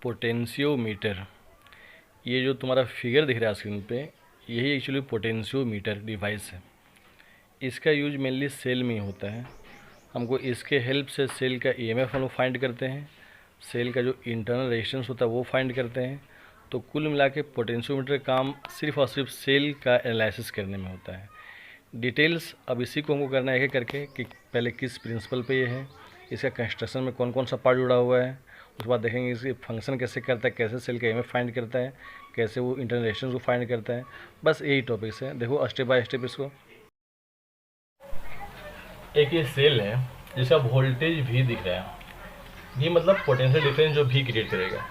Potentiometer, ये जो तुम्हारा फिगर दिख रहा है स्क्रीन पे, यही एक्चुअली पोटेंशियोमीटर डिवाइस है। इसका यूज मेनली सेल में ही होता है। हमको इसके हेल्प से सेल का ईएमएफ हम लोग फाइंड करते हैं, सेल का जो इंटरनल रेजिस्टेंस होता है वो फाइंड करते हैं। तो कुल मिला के पोटेंशियोमीटर काम सिर्फ और सिर्फ सेल का एनालिसिस करने में होता है। डिटेल्स अब इसी को हमको करना है एक करके कि पहले किस प्रिंसिपल पे ये है, इसका कंस्ट्रक्शन में कौन कौन सा पार्ट जुड़ा हुआ है, उसके बाद देखेंगे इसके फंक्शन कैसे करता है, कैसे सेल का ईएमएफ फाइंड करता है, कैसे वो इंटरनल रेजिस्टेंस को फाइंड करता है। बस यही टॉपिक्स है, देखो स्टेप बाय स्टेप इसको। एक ये सेल है जिसका वोल्टेज भी दिख रहा है, भी मतलब पोटेंशियल डिफरेंस जो भी क्रिएट करेगा।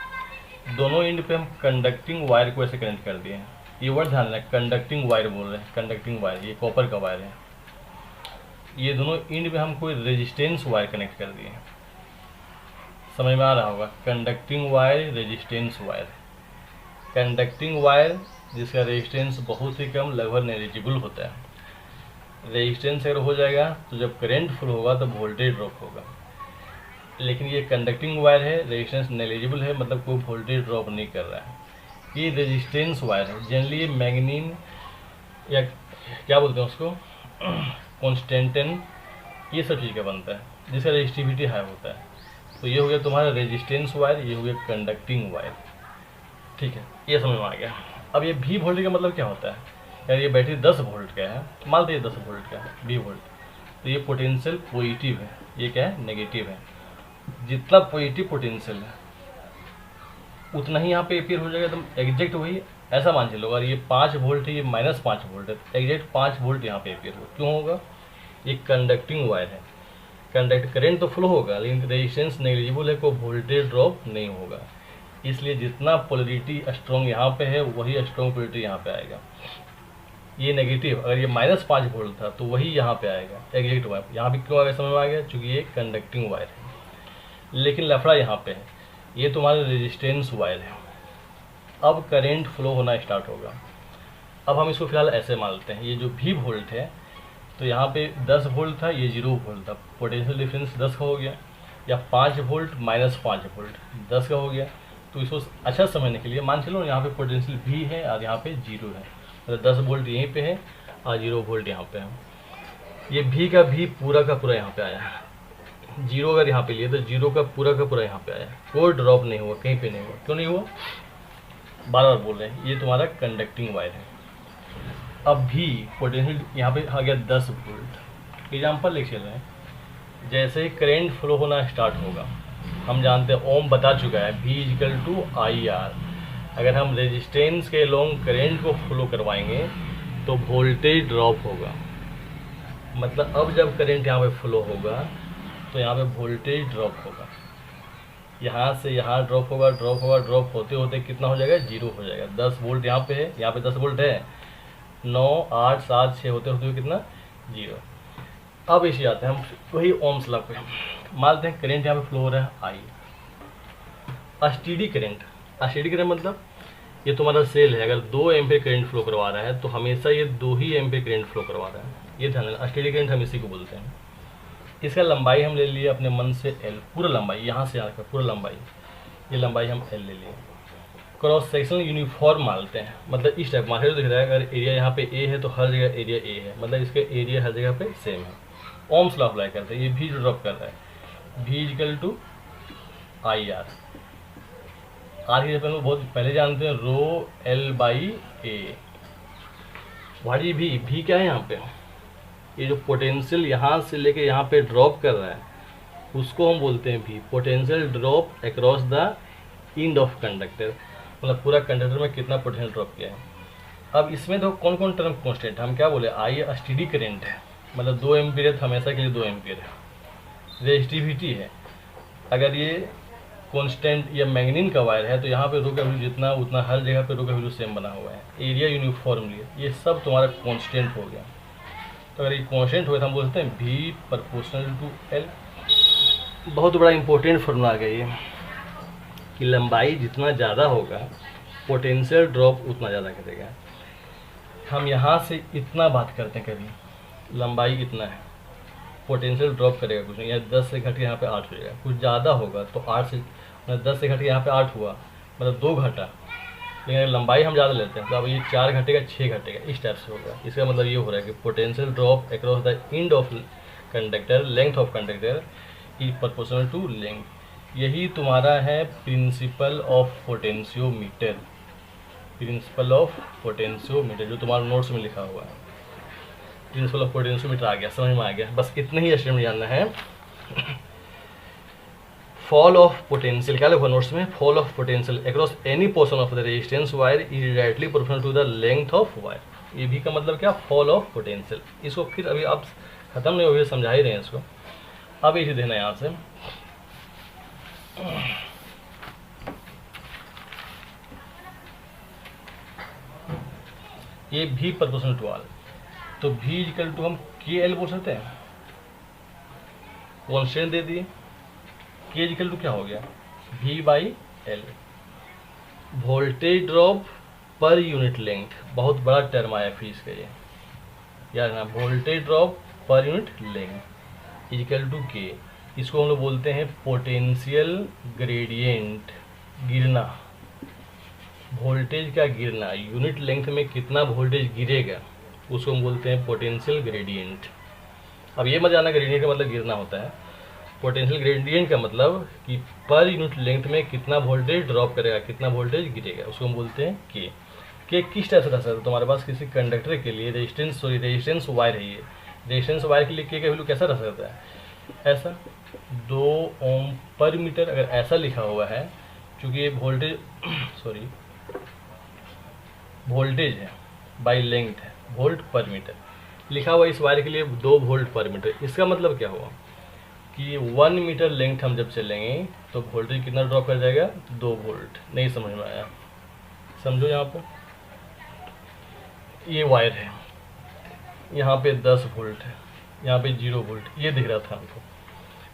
दोनों एंड पे हम कंडक्टिंग वायर को ऐसे कनेक्ट कर दिए हैं। ये वर्ड ध्यान रखना, कंडक्टिंग वायर बोल रहे हैं, कंडक्टिंग वायर, ये कॉपर का वायर है। ये दोनों एंड पे हम कोई रेजिस्टेंस वायर कनेक्ट कर दिए हैं। समझ में आ रहा होगा, conducting wire, resistance wire. Conducting wire जिसका रेजिस्टेंस बहुत ही कम, लगभग नेग्लिजिबल होता है। रेजिस्टेंस अगर हो जाएगा तो जब करंट फ्लो होगा तो वोल्टेज ड्रॉप होगा। लेकिन ये कंडक्टिंग वायर है, रेजिस्टेंस नेग्लिजिबल है, मतलब कोई वोल्टेज ड्रॉप नहीं कर रहा है। ये रेजिस्टेंस वायर है। जनरली ये मैग्नीन या क्या बोलते हैं उसको, कॉन्स्टेंटन, ये सब चीज़ का बनता है जिसका रेजिस्टिविटी हाई होता है। तो ये हो गया तुम्हारा रेजिस्टेंस वायर, ये हो गया कंडक्टिंग वायर। ठीक है, ये समझ में आ गया। अब ये भी वोल्टेज का मतलब क्या होता है, यार ये बैटरी 10 वोल्ट का है, मान लीजिए 10 वोल्ट का है, 20 वोल्ट, तो ये पोटेंशियल पॉजिटिव है, ये क्या है, नेगेटिव है। जितना पॉजिटिव पोटेंशियल है उतना ही यहाँ पे अपीयर हो जाएगा, एकदम एग्जैक्ट वही। ऐसा मान चलो अगर ये 5 वोल्ट है, ये -5 वोल्ट है, एग्जैक्ट 5 वोल्ट यहाँ पे अपीयर होगा। क्यों होगा, ये कंडक्टिंग वायर है, कंडक्ट करेंट तो फ्लो होगा लेकिन रेजिस्टेंस नेग्लिजिबल है, कोई वोल्टेज ड्रॉप नहीं होगा। इसलिए जितना पोलरिटी स्ट्रॉन्ग यहाँ पे है वही स्ट्रॉन्ग पोलरिटी यहाँ पे आएगा। ये नेगेटिव, अगर ये -5 वोल्ट था तो वही यहाँ पे आएगा एग्जैक्ट वायर। यहाँ पे क्यों आ गया, समझ में आ गया, चूँकि ये कंडक्टिंग वायर है। लेकिन लफड़ा यहाँ पे है, ये तुम्हारा रेजिस्टेंस वायर है। अब करंट फ्लो होना स्टार्ट होगा। अब हम इसको फिलहाल ऐसे मान लेते हैं, ये जो भी वोल्ट है तो यहाँ पे 10 वोल्ट था, ये 0 वोल्ट था, पोटेंशियल डिफरेंस 10 का हो गया, या 5 वोल्ट -5 वोल्ट 10 का हो गया। तो इसको अच्छा समझने के लिए मान चलो यहाँ पे पोटेंशियल भी है और यहाँ पे 0 है, मतलब 10 वोल्ट यहीं पे है और 0 वोल्ट यहाँ पे है। ये भी का भी पूरा का पूरा यहाँ पे आया है, 0 अगर यहाँ पे लिए तो 0 का पूरा यहाँ पे आया, कोई ड्रॉप नहीं हुआ, कहीं पे नहीं हुआ। क्यों नहीं हुआ, बार बार बोल रहे हैं, ये तुम्हारा कंडक्टिंग वायर है। अब भी पोटेंशियल यहाँ पे आ गया 10 वोल्ट। एग्जाम्पल लिख चल रहे हैं, जैसे ही करेंट फ्लो होना स्टार्ट होगा, हम जानते हैं ओम बता चुका है, V=IR। अगर हम रेजिस्टेंस के लॉन्ग करेंट को फ्लो करवाएंगे तो वोल्टेज ड्रॉप होगा। मतलब अब जब करंट यहाँ पे फ्लो होगा तो यहाँ पे वोल्टेज ड्रॉप होगा, यहाँ से यहाँ ड्रॉप होगा, ड्रॉप होगा, ड्रॉप होते होते कितना हो जाएगा, 0 हो जाएगा। 10 वोल्ट यहाँ पे है, यहाँ पे 10 वोल्ट है, 9, 8, 7, 6 होते होते कितना, 0। अब इसे आते हैं हम वही ओम्स लॉ पे, मानते हैं करंट यहाँ पे फ्लो हो रहा है I। Steady current, steady current मतलब ये तुम्हारा सेल है, अगर 2 एम्पीयर करंट फ्लो करवा रहा है तो हमेशा ये 2 ही एम्पीयर करंट फ्लो करवा रहा है। ये ध्यान रखना, स्टेडी करंट हम इसी को बोलते हैं। इसका लंबाई हम ले लिए अपने मन से L, पूरा लंबाई यहाँ से आकर पूरा लंबाई, ये लंबाई हम L ले लिए। क्रॉस सेक्शन यूनिफॉर्म मानते हैं, मतलब इस टाइप मार्केट दिख रहा है, अगर एरिया यहाँ पे A है तो हर जगह एरिया A है, मतलब इसका एरिया हर जगह पे सेम है। ओम्स लॉ अप्लाई करते हैं, ये भी जो ड्रॉप कर रहा है, V=IR। आर की जगह हम बहुत पहले जानते हैं, ρL/A। भाई भी क्या है यहाँ पे, ये जो पोटेंशियल यहाँ से लेके यहाँ पे ड्रॉप कर रहा है उसको हम बोलते हैं भी, potential drop across the end of conductor, मतलब पूरा कंडक्टर में कितना पोटेंशियल ड्रॉप किया है। अब इसमें तो कौन कौन टर्म कांस्टेंट, हम क्या बोले, I स्टेडी करंट है, मतलब 2 एम्पीयर है, हमेशा के लिए 2 एम्पीयर है। रेजिस्टिविटी है, अगर ये कांस्टेंट या मैग्नीन का वायर है तो यहाँ पे रो का वैल्यू जितना उतना हर जगह पे रो का वैल्यू सेम बना हुआ है। एरिया यूनिफॉर्मली, ये सब तुम्हारा कांस्टेंट हो गया। तो अगर ये कांस्टेंट हो तो हम बोलते हैं V=L। बहुत बड़ा इंपॉर्टेंट फॉर्मूला आ गया ये, कि लंबाई जितना ज़्यादा होगा पोटेंशियल ड्रॉप उतना ज़्यादा करेगा। हम यहाँ से इतना बात करते हैं, कभी लंबाई इतना है, पोटेंशियल ड्रॉप करेगा कुछ नहीं, यहाँ 10 से घट के यहाँ पे 8 हो जाएगा। कुछ ज़्यादा होगा तो 8 से 10 से घट के यहाँ पे 8 हुआ, मतलब 2 घटा। लेकिन अगर लंबाई हम ज़्यादा लेते हैं तो अब ये 4 घटेगा 6 घटेगा, इस टाइप से होगा। इसका मतलब ये हो रहा है कि potential drop across the end of conductor, length of conductor is proportional to length. यही तुम्हारा है principle of potentiometer, principle of potentiometer जो तुम्हारे नोट्स में लिखा हुआ है। प्रिंसिपल ऑफ पोटेंशियोमीटर आ गया, समझ में आ गया। बस इतना ही स्टेटमेंट जानना है। फॉल ऑफ पोटेंशियल क्या लिखा नोट्स में, fall of potential across any portion of the resistance wire is directly proportional to the length of wire. ये भी का मतलब क्या, फॉल ऑफ पोटेंशियल। इसको फिर अभी आप खत्म नहीं हो गया, समझा ही रहे हैं इसको। अब इसे देना यहाँ से ये भी प्रोपोर्शनल टू आर, तो भी इक्वल टू हम के एल बोल सकते हैं, कॉन्स्टेंट दे दिए। के इक्वल टू क्या हो गया, भी by L. Voltage drop per unit length, बहुत बड़ा टर्म आया फीस का ये यार ना, voltage drop per unit length equal to K. इसको हम लोग बोलते हैं पोटेंशियल ग्रेडियंट, गिरना, वोल्टेज का गिरना, यूनिट लेंथ में कितना वोल्टेज गिरेगा उसको हम बोलते हैं पोटेंशियल ग्रेडियंट। अब ये मत जाना ग्रेडियंट का मतलब गिरना होता है, पोटेंशियल ग्रेडियंट का मतलब कि पर यूनिट लेंथ में कितना वोल्टेज ड्रॉप करेगा, कितना वोल्टेज गिरेगा, उसको हम बोलते हैं के। के किस टाइप से रह सकता है, तुम्हारे पास किसी कंडक्टर के लिए रेजिस्टेंस वायर है, ये रेजिस्टेंस वायर के लिए के का वैल्यू कैसा रह सकता है, ऐसा 2 ओम पर मीटर। अगर ऐसा लिखा हुआ है, क्योंकि ये वोल्टेज है बाई लेंथ है, वोल्ट पर मीटर लिखा हुआ इस वायर के लिए 2 वोल्ट पर मीटर। इसका मतलब क्या हुआ कि 1 मीटर लेंथ हम जब चलेंगे तो वोल्टेज कितना ड्रॉप कर जाएगा, 2 वोल्ट। नहीं समझ में आया, समझो। यहाँ पर ये वायर है, यहाँ पे 10 वोल्ट है, यहाँ पे 0 वोल्ट, ये दिख रहा था हमको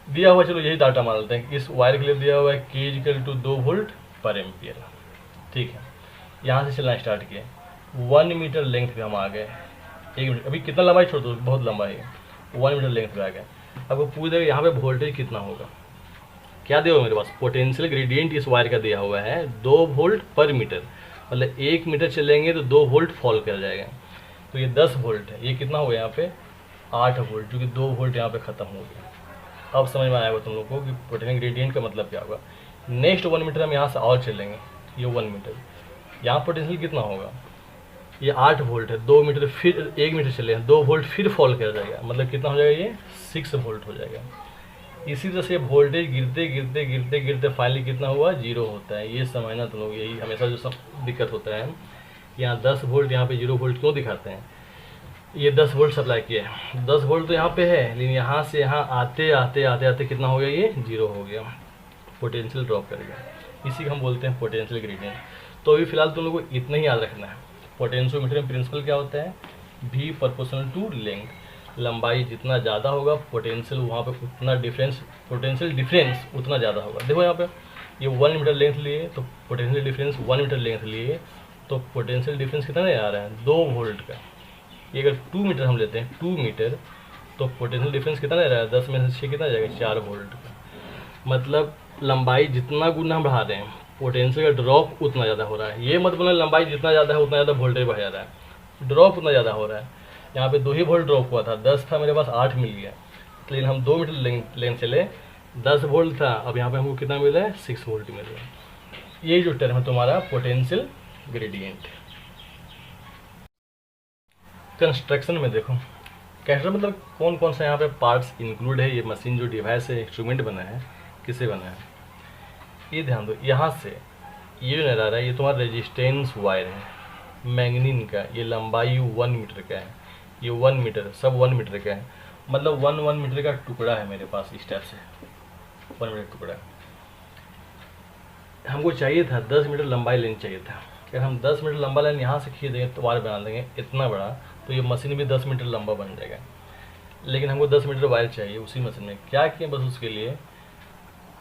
दिया हुआ। चलो यही डाटा मान लेते हैं, इस वायर के लिए दिया हुआ है के इक्वल टू 2 वोल्ट पर एम्पियर। ठीक है, यहाँ से चलना स्टार्ट किए, 1 मीटर लेंथ पे हम आ गए। 1 मीटर, अभी कितना लंबाई छोड़ दो, बहुत लंबा है, 1 मीटर लेंथ पे आ गए। आपको पूछ देगा यहाँ पे वोल्टेज कितना होगा, क्या दिया हुआ मेरे पास, पोटेंशियल ग्रेडियंट इस वायर का दिया हुआ है 2 वोल्ट पर मीटर, मतलब 1 मीटर चलेंगे तो 2 वोल्ट फॉल कर जाएगा। तो ये 10 वोल्ट है, ये कितना हो गया यहाँ पे 8 वोल्ट, क्योंकि 2 वोल्ट यहाँ पे खत्म हो गया। अब समझ में आएगा तुम लोग को कि पोटेंशियल ग्रेडियंट का मतलब क्या होगा। नेक्स्ट 1 मीटर हम यहाँ से और चलेंगे, ये 1 मीटर, यहाँ पोटेंशियल कितना होगा, ये 8 वोल्ट है, 2 मीटर फिर 1 मीटर चले हैं, 2 वोल्ट फिर फॉल कर जाएगा, मतलब कितना हो जाएगा, ये 6 वोल्ट हो जाएगा। इसी तरह से वोल्टेज गिरते गिरते गिरते गिरते फाइनली कितना हुआ, 0 होता है। ये समझना तुम लोग, यही हमेशा जो सब दिक्कत होता है, यहाँ 10 वोल्ट यहाँ पे 0 वोल्ट क्यों दिखाते हैं। ये 10 वोल्ट सप्लाई किया है, 10 वोल्ट तो यहाँ पे है, लेकिन यहाँ से यहाँ आते आते आते आते कितना हो गया, ये 0 हो गया, पोटेंशियल ड्रॉप करेगा। इसी को हम बोलते हैं पोटेंशियल ग्रेडियंट। तो अभी फिलहाल तुम लोग को इतना ही याद रखना है। पोटेंशियोमीटर में प्रिंसिपल क्या होता है, भी प्रोपोर्शनल टू लेंथ। लंबाई जितना ज़्यादा होगा पोटेंशियल वहाँ पे उतना डिफरेंस, पोटेंशियल डिफरेंस उतना ज़्यादा होगा। देखो यहाँ पे ये 1 मीटर लेंथ लिए तो पोटेंशियल डिफरेंस 1 मीटर लेंथ लिए तो पोटेंशियल डिफरेंस कितना आ रहा है, 2 वोल्ट का। ये अगर 2 मीटर हम लेते हैं, 2 मीटर, तो पोटेंशियल डिफरेंस कितना रह रहा है, 10 में से 6 कितना जाएगा, 4 वोल्ट का। मतलब लंबाई जितना गुना हम बढ़ा रहे हैं पोटेंशियल का ड्रॉप उतना ज़्यादा हो रहा है। ये मत बोलना लंबाई जितना ज़्यादा है उतना ज़्यादा वोल्टेज बढ़ जाता है, ड्रॉप उतना ज़्यादा हो रहा है। यहाँ पे 2 ही वोल्ट ड्रॉप हुआ था, 10 था मेरे पास 8 मिल गया, लेकिन हम 2 मीटर लेंथ चले, 10 वोल्ट था, अब यहाँ पे हमको कितना मिला है, 6 वोल्ट मिल रहा है। ये जो टर्म है तुम्हारा पोटेंशियल ग्रेडियंट। कंस्ट्रक्शन में देखो, कैसे मतलब कौन कौन सा यहाँ पे पार्ट्स इंक्लूड है, ये मशीन जो डिवाइस है, इंस्ट्रूमेंट बना है, किससे बना है, ये ध्यान दो। यहाँ से ये जो नज़र आ रहा है, ये तुम्हारा रेजिस्टेंस वायर है मैग्नीन का, ये लंबाई 1 मीटर का है, ये 1 मीटर, सब 1 मीटर का है, मतलब 1 मीटर का टुकड़ा है मेरे पास, इस टाइप से 1 मीटर टुकड़ा। हमको चाहिए था 10 मीटर लंबाई लेनी चाहिए था। अगर हम 10 मीटर लंबा लाइन यहाँ से खींच देंगे तो वायर बना देंगे इतना बड़ा, तो ये मशीन भी 10 मीटर लंबा बन जाएगा। लेकिन हमको 10 मीटर वायर चाहिए उसी मशीन में। क्या किए, बस उसके लिए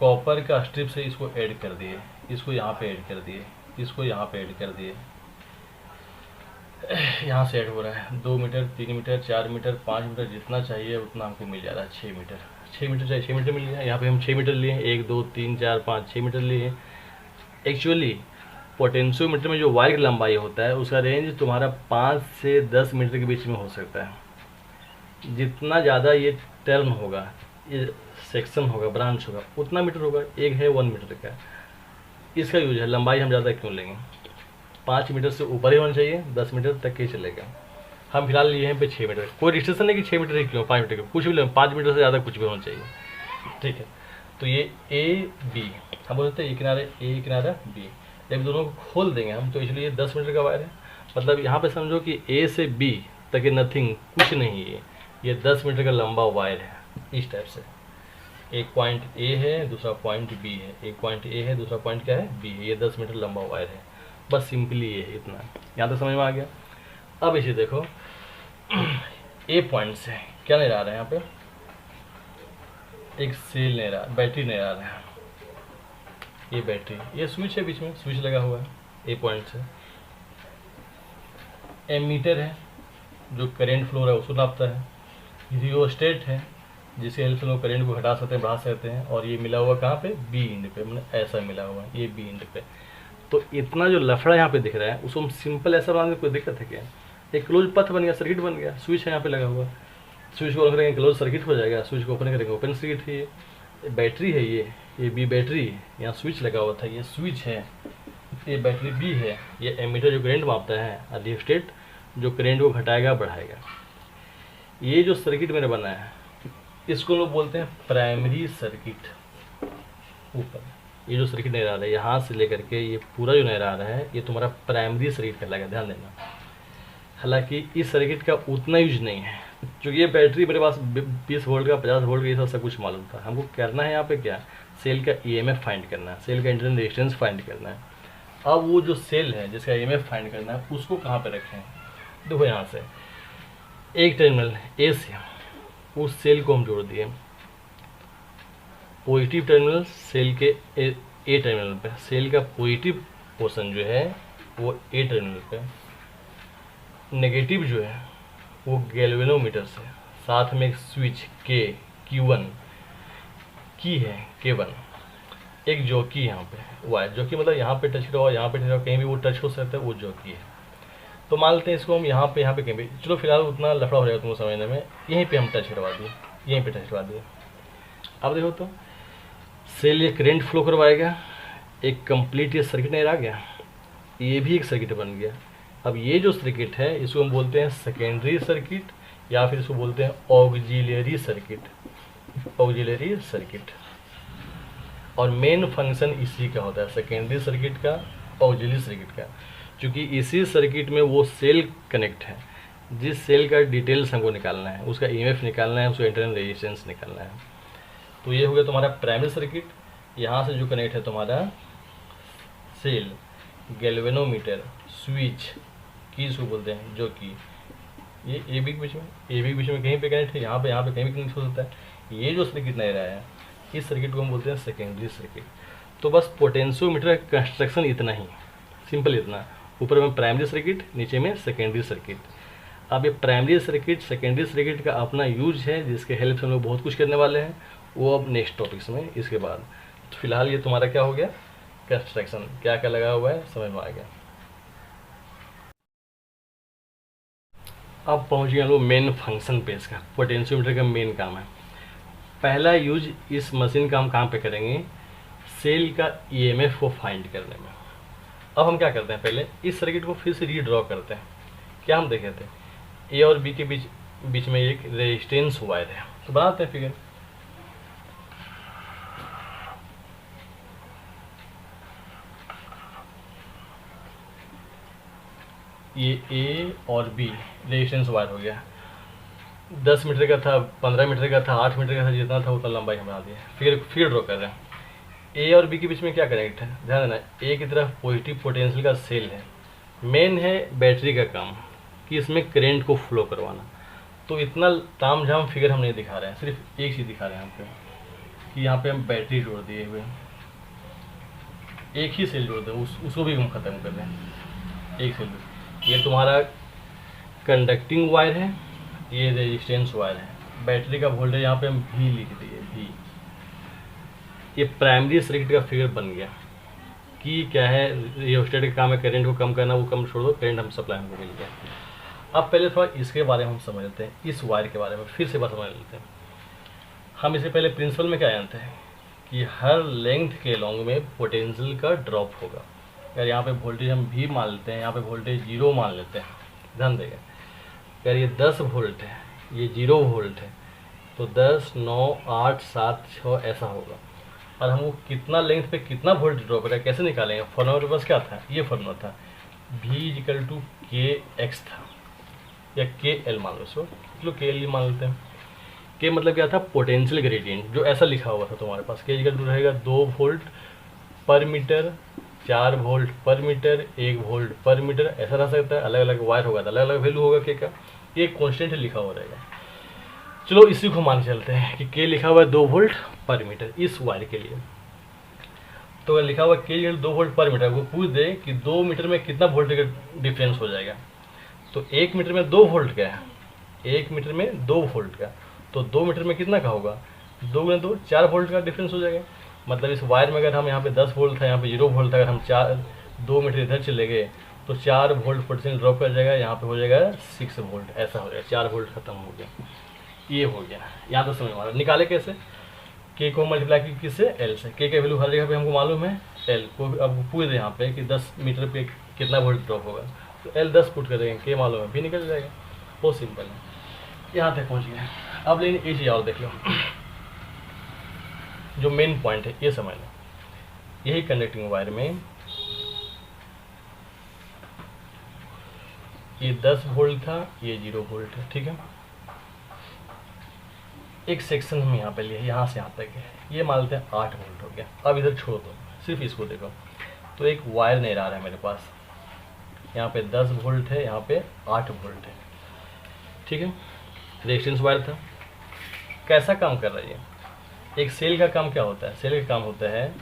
कॉपर का स्ट्रिप से इसको ऐड कर दिए, इसको यहाँ पे ऐड कर दिए, इसको यहाँ पे ऐड कर दिए, यहाँ से ऐड हो रहा है 2 मीटर, 3 मीटर, 4 मीटर, 5 मीटर, जितना चाहिए उतना हमको मिल जा रहा है। 6 मीटर, 6 मीटर चाहिए, 6 मीटर मिल गया। यहाँ पे हम 6 मीटर लिए, 1 2 3 4 5 6 मीटर लिए। एक्चुअली पोटेंशियोमीटर में जो वायर की लंबाई होता है उसका रेंज तुम्हारा 5 से 10 मीटर के बीच में हो सकता है। जितना ज़्यादा ये टर्न होगा, ये सेक्शन होगा, ब्रांच होगा, उतना मीटर होगा। एक है 1 मीटर का, इसका यूज है। लंबाई हम ज़्यादा क्यों लेंगे, 5 मीटर से ऊपर ही होना चाहिए, 10 मीटर तक ही चलेगा। हम फिलहाल लिए हैं पे 6 मीटर। कोई रिस्ट्रिक्शन नहीं कि 6 मीटर ही क्यों, 5 मीटर क्यों, कुछ भी ले, 5 मीटर से ज़्यादा कुछ भी होना चाहिए। ठीक है, तो ये ए बी हम बोलते हैं, एक किनारे ए, एक किनारा बी। जब दोनों को खोल देंगे हम तो इसलिए 10 मीटर का वायर है। मतलब यहाँ पे समझो कि ए से बी तक ये नथिंग, कुछ नहीं है, ये 10 मीटर का लंबा वायर है। इस टाइप से एक पॉइंट ए है, दूसरा पॉइंट बी है, एक पॉइंट ए है, दूसरा पॉइंट क्या है, बी है। ये 10 मीटर लंबा वायर है। बस सिंपली ये है, इतना। यहाँ तक समझ में आ गया। अब इसे देखो, ए पॉइंट से क्या नहीं आ रहा है, यहाँ पे एक सेल नहीं रहा, बैटरी नहीं आ रहा है। ये बैटरी, ये स्विच है, बीच में स्विच लगा हुआ है ए पॉइंट से। एमीटर है जो करंट फ्लो है उसको नापता है। रियोस्टेट है जिसके हेल्प से लोग करंट को घटा सकते हैं, बढ़ा सकते हैं। और ये मिला हुआ कहाँ पे, बी इंड पे, मतलब ऐसा मिला हुआ है ये बी इंड पे। तो इतना जो लफड़ा यहाँ पे दिख रहा है उसको हम सिंपल ऐसा बनाने में कोई दिक्कत है क्या। एक क्लोज पथ बन गया, सर्किट बन गया। स्विच है यहाँ पे लगा हुआ, स्विच को ऑन करेंगे क्लोज सर्किट हो जाएगा, स्विच को ओपन करेंगे ओपन सर्किट है। ये बैटरी है, ये बी बैटरी है। यहाँ स्विच लगा हुआ था, ये स्विच है। ये बैटरी बी है। ये एमीटर जो करंट मापता है, और रियोस्टेट जो करंट को घटाएगा बढ़ाएगा। ये जो सर्किट मैंने बनाया है इसको लोग बोलते हैं प्राइमरी सर्किट। ऊपर ये जो सर्किट नजर आ रहा है, यहाँ से लेकर के ये पूरा जो नजर आ रहा है, ये तुम्हारा प्राइमरी सर्किट कहलाएगा, ध्यान देना। हालांकि इस सर्किट का उतना यूज नहीं है, क्योंकि ये बैटरी मेरे पास 20 वोल्ट का, 50 वोल्ट का, ये सब कुछ मालूम था। हमको करना है यहाँ पे क्या, सेल का ईएमएफ फाइंड करना है, सेल का इंटरनल रेजिस्टेंस फाइंड करना है। अब वो जो सेल है जिसका ईएमएफ फाइंड करना है उसको कहाँ पे रखें। देखो यहाँ से एक टर्मिनल ए से उस सेल को हम जोड़ दिए, पॉजिटिव टर्मिनल सेल के ए टर्मिनल पे। सेल का पॉजिटिव पोर्शन जो है वो ए टर्मिनल पे, नेगेटिव जो है वो गैल्वेनोमीटर से, साथ में एक स्विच के Q1 की है, K1 एक जॉकी यहाँ पे वायर, जॉकी मतलब यहाँ पे टच करो, यहाँ पे टच करो, कहीं भी वो टच हो सकता है, वो जॉकी है। तो मान लेते हैं इसको हम यहाँ पे कहीं भी, चलो फिलहाल उतना लफड़ा हो जाएगा तुमको समझने में, यहीं पे हम टच करवा दिए, यहीं पे टच करवा दिए। अब देखो तो सेल ये करंट फ्लो करवाएगा, एक कंप्लीट ये सर्किट नहीं आ गया, ये भी एक सर्किट बन गया। अब ये जो सर्किट है इसको हम बोलते हैं सेकेंडरी सर्किट, या फिर इसको बोलते हैं ऑक्सिलरी सर्किट, ऑक्सिलरी सर्किट। और मेन फंक्शन इसी का होता है, सेकेंडरी सर्किट का, ऑक्सिलरी सर्किट का। क्योंकि इसी सर्किट में वो सेल कनेक्ट है, जिस सेल का डिटेल्स हमको निकालना है, उसका ईएमएफ निकालना है, उसका इंटरनल रेजिस्टेंस निकालना है। तो ये हो गया तुम्हारा प्राइमरी सर्किट। यहाँ से जो कनेक्ट है तुम्हारा सेल, गैल्वेनोमीटर, स्विच की इसको बोलते हैं, जो कि ये ए बी के बीच में, ए बी के बीच में कहीं पे कनेक्ट है, यहाँ पे कहीं भी कनेक्ट हो सकता है। ये जो सर्किट नहीं रहा है इस सर्किट को हम बोलते हैं सेकेंडरी सर्किट। तो बस पोटेंशियोमीटर का कंस्ट्रक्शन इतना ही, सिंपल इतना। ऊपर में प्राइमरी सर्किट, नीचे में सेकेंडरी सर्किट। अब ये प्राइमरी सर्किट सेकेंडरी सर्किट का अपना यूज है, जिसके हेल्प से हम लोग बहुत कुछ करने वाले हैं, वो अब नेक्स्ट टॉपिक्स में इसके बाद। तो फिलहाल ये तुम्हारा क्या हो गया, कंस्ट्रक्शन, क्या क्या लगा हुआ है समझ में आ गया। अब पहुंच गए हम लोग मेन फंक्शन पे। इसका पोटेंशियोमीटर का मेन काम है। पहला यूज इस मशीन का हम कहाँ पे करेंगे, सेल का ईएमएफ को फाइंड करने में। अब हम क्या करते हैं, पहले इस सर्किट को फिर से रीड्रॉ करते हैं। क्या हम देखे थे, ए और बी के बीच में एक रेजिस्टेंस वायर है, तो बनाते हैं फिगर। ये ए और बी रेजिस्टेंस वायर हो गया, 10 मीटर का था, 15 मीटर का था, 8 मीटर का था, जितना था उतना लंबाई हम बना दिया। फिगर ड्रॉ कर रहे हैं। ए और बी के बीच में क्या कनेक्ट है, ध्यान देना। ए की तरफ पॉजिटिव पोटेंशियल का सेल है, मेन है बैटरी का काम कि इसमें करंट को फ्लो करवाना। तो इतना ताम झाम फिगर हम नहीं दिखा रहे हैं, सिर्फ एक चीज़ दिखा रहे हैं यहाँ पे कि यहाँ पे हम बैटरी जोड़ दिए हुए, एक ही सेल जोड़ दें, उसको भी हम ख़त्म कर रहे हैं, एक सेल। ये तुम्हारा कंडक्टिंग वायर है, ये रेजिस्टेंस वायर है। बैटरी का वोल्टेज यहाँ पे हम V लिख दिए, V। ये प्राइमरी सर्किट का फिगर बन गया कि क्या है, रियोस्टेट का काम है करंट को कम करना, वो कम छोड़ दो, करंट हम सप्लाई हमको मिल गया। अब पहले थोड़ा इसके बारे में हम समझ लेते हैं, इस वायर के बारे में फिर से बात समझ लेते हैं। हम इससे पहले प्रिंसिपल में क्या जानते हैं कि हर लेंथ के लॉन्ग में पोटेंशियल का ड्रॉप होगा। अगर यहाँ पे वोल्टेज हम V मान लेते हैं, यहाँ पे वोल्टेज 0 मान लेते हैं, ध्यान देगा। अगर ये 10 वोल्ट है, ये 0 वोल्ट है, तो 10, 9, 8, 7, 6 ऐसा होगा। और हमको कितना लेंथ पे कितना वोल्ट ड्रॉप करेगा कैसे निकालेंगे? फॉर्मूला के पास क्या था? ये फॉर्मूला था, V = KX था, या KL मान लो, इसको चलो KL मान लेते हैं। K मतलब क्या था? पोटेंशियल ग्रेडियंट, जो ऐसा लिखा हुआ था तुम्हारे पास। K रहेगा 2 वोल्ट पर मीटर, 4 वोल्ट पर मीटर, 1 वोल्ट पर मीटर, ऐसा रह सकता है। अलग अलग वायर होगा तो अलग अलग वैल्यू होगा K का, ये कॉन्स्टेंट लिखा हुआ रहेगा। चलो इसी को मान चलते हैं कि K लिखा हुआ है 2 वोल्ट पर मीटर इस वायर के लिए। तो अगर लिखा हुआ K 2 वोल्ट पर मीटर, वो पूछ दे कि 2 मीटर में कितना वोल्ट का डिफरेंस हो जाएगा, तो 1 मीटर में 2 वोल्ट का है, 1 मीटर में 2 वोल्ट का, तो 2 मीटर में कितना का होगा? 2 × 2 4 वोल्ट का डिफरेंस हो जाएगा। मतलब इस वायर में अगर हम यहाँ पे 10 वोल्ट था, यहाँ पे 0 वोल्ट था, अगर हम 2 मीटर इधर चले गए तो 4 वोल्ट पोटेंशियल ड्रॉप कर जाएगा, यहाँ पे हो जाएगा 6 वोल्ट, ऐसा हो जाएगा, 4 वोल्ट खत्म हो गया। ये हो गया, यहाँ तो समझ में निकाले कैसे? K को मल्टीप्लाई की किससे? L से। K का वैल्यू हर जगह पे हमको मालूम है, L को अब पूछ दे यहाँ पे कि 10 मीटर पे कितना वोल्ट ड्रॉप होगा, तो L 10 पुट कर देंगे, K मालूम है, भी निकल जाएगा। बहुत सिंपल है, यहाँ तक पहुँच गया। अब लेकिन एक चीज़ और देख लो, जो मेन पॉइंट है ये समझ लो। यही कंडक्टिंग वायर में ये 10 वोल्ट था, ये 0 वोल्ट है, ठीक है। एक सेक्शन हम यहाँ पे लिए, यहाँ से यहाँ तक है, ये मान लेते हैं 8 वोल्ट हो गया। अब इधर छोड़ दो, सिर्फ इसको देखो, तो एक वायर नहीं रहा है मेरे पास, यहाँ पे 10 वोल्ट है, यहाँ पे 8 वोल्ट है, ठीक है। रेजिस्टेंस वायर था, कैसा काम कर रहा है ये? एक सेल का काम क्या होता है? सेल का काम होता है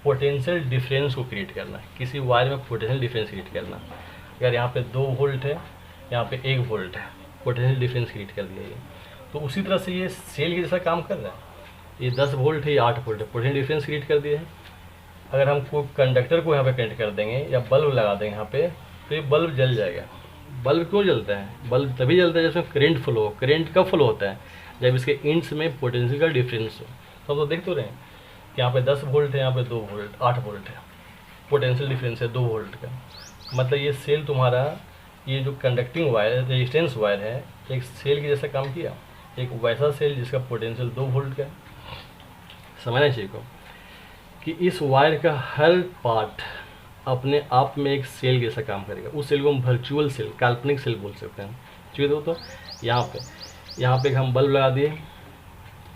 पोटेंशियल डिफरेंस को क्रिएट करना, किसी वायर में पोटेंशियल डिफरेंस क्रिएट करना। अगर यहाँ पे 2 वोल्ट है, यहाँ पे 1 वोल्ट है, पोटेंशियल डिफरेंस क्रिएट कर दिया ये, तो उसी तरह से ये सेल के जैसा काम कर रहा है। ये 10 वोल्ट है, ये 8 वोल्ट है, पोटेंशियल डिफरेंस क्रिएट कर दिया है। अगर हम कोई कंडक्टर को यहाँ पे कनेक्ट कर देंगे या बल्ब लगा देंगे यहाँ पे, तो ये बल्ब जल जाएगा। बल्ब क्यों जलता है? बल्ब तभी जलता है जिसमें करंट फ्लो हो। करंट कब फ्लो होता है? जब इसके इंड्स में पोटेंशियल का डिफरेंस हो। तो हम तो देख तो रहे हैं कि यहाँ पे 10 वोल्ट है, यहाँ पे 2 वोल्ट, 8 वोल्ट है, पोटेंशियल डिफरेंस है 2 वोल्ट का। मतलब ये सेल तुम्हारा, ये जो कंडक्टिंग वायर है, रेजिस्टेंस वायर है, एक सेल के जैसा काम किया, एक वैसा सेल जिसका पोटेंशियल 2 वोल्ट का है। समझना चाहिए को कि इस वायर का हर पार्ट अपने आप में एक सेल जैसा काम करेगा। उस सेल को हम वर्चुअल सेल, काल्पनिक सेल बोल सकते हैं। ठीक है, तो यहाँ पे हम बल्ब लगा दिए,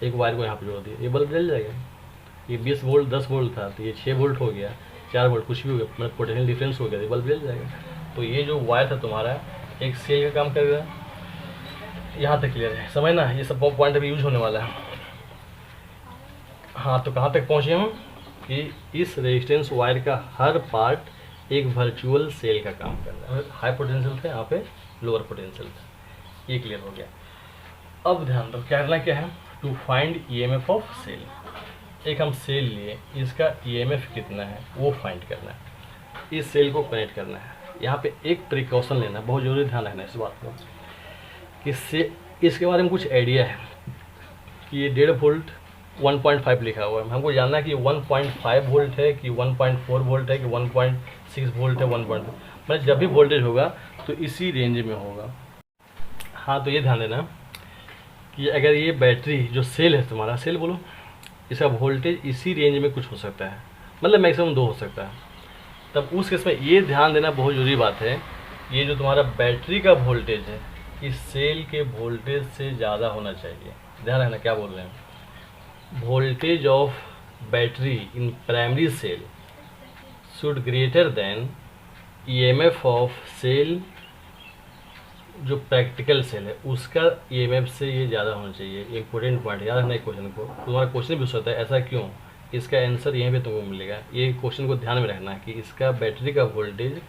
एक वायर को यहाँ पे जोड़ दिए, ये बल्ब जल जाएगा। ये 20 वोल्ट 10 वोल्ट था, तो ये 6 वोल्ट हो गया, 4 वोल्ट कुछ भी हो गया, मतलब पोटेंशियल डिफरेंस हो गया, ये बल्ब जल जाएगा। तो ये जो वायर था तुम्हारा एक सेल का काम करेगा। यहाँ तक क्लियर है, समझना, ये सब पॉइंट अभी यूज होने वाला है। हाँ, तो कहाँ तक पहुँचे हम कि इस रेजिस्टेंस वायर का हर पार्ट एक वर्चुअल सेल का काम कर रहा है। हाई पोटेंशियल था, यहाँ पे लोअर पोटेंशियल था, ये क्लियर हो गया। अब ध्यान दो, कहना क्या है? To find EMF of cell. एक हम सेल लिए, इसका ईएमएफ कितना है वो फाइंड करना है, इस सेल को कनेक्ट करना है। यहाँ पे एक प्रिकॉशन लेना, बहुत जरूरी ध्यान रखना इस बात को कि इसके बारे में कुछ आइडिया है कि ये 1.5 वोल्ट 1.5 लिखा हुआ है। हमको जानना है कि 1.5 वोल्ट है कि 1.4 वोल्ट है कि 1.6 वोल्ट है, 1.2, मतलब जब भी वोल्टेज होगा तो इसी रेंज में होगा। हाँ, तो ये ध्यान देना कि अगर ये बैटरी जो सेल है तुम्हारा, सेल बोलो, इसका वोल्टेज इसी रेंज में कुछ हो सकता है, मतलब मैक्सिमम 2 हो सकता है। तब उस केस में ये ध्यान देना बहुत ज़रूरी बात है, ये जो तुम्हारा बैटरी का वोल्टेज है इस सेल के वोल्टेज से ज़्यादा होना चाहिए। ध्यान रखना क्या बोल रहे हैं, voltage of battery in primary cell should greater than EMF of cell, जो प्रैक्टिकल सेल है उसका ईएमएफ से ये ज़्यादा होना चाहिए। इंपॉर्टेंट पॉइंट याद रखना, क्वेश्चन को तुम्हारा क्वेश्चन भी हो सकता है ऐसा क्यों, इसका आंसर यहीं पे तुमको मिलेगा। ये क्वेश्चन को ध्यान में रखना है कि इसका बैटरी का वोल्टेज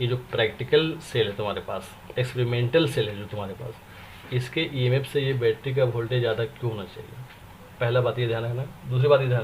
ये जो प्रैक्टिकल सेल है तुम्हारे पास, एक्सपेरिमेंटल सेल है जो तुम्हारे पास, इसके ईएमएफ से ये बैटरी का वोल्टेज ज़्यादा क्यों होना चाहिए। पहला बात ये ध्यान रखना। दूसरी बात ये ध्यान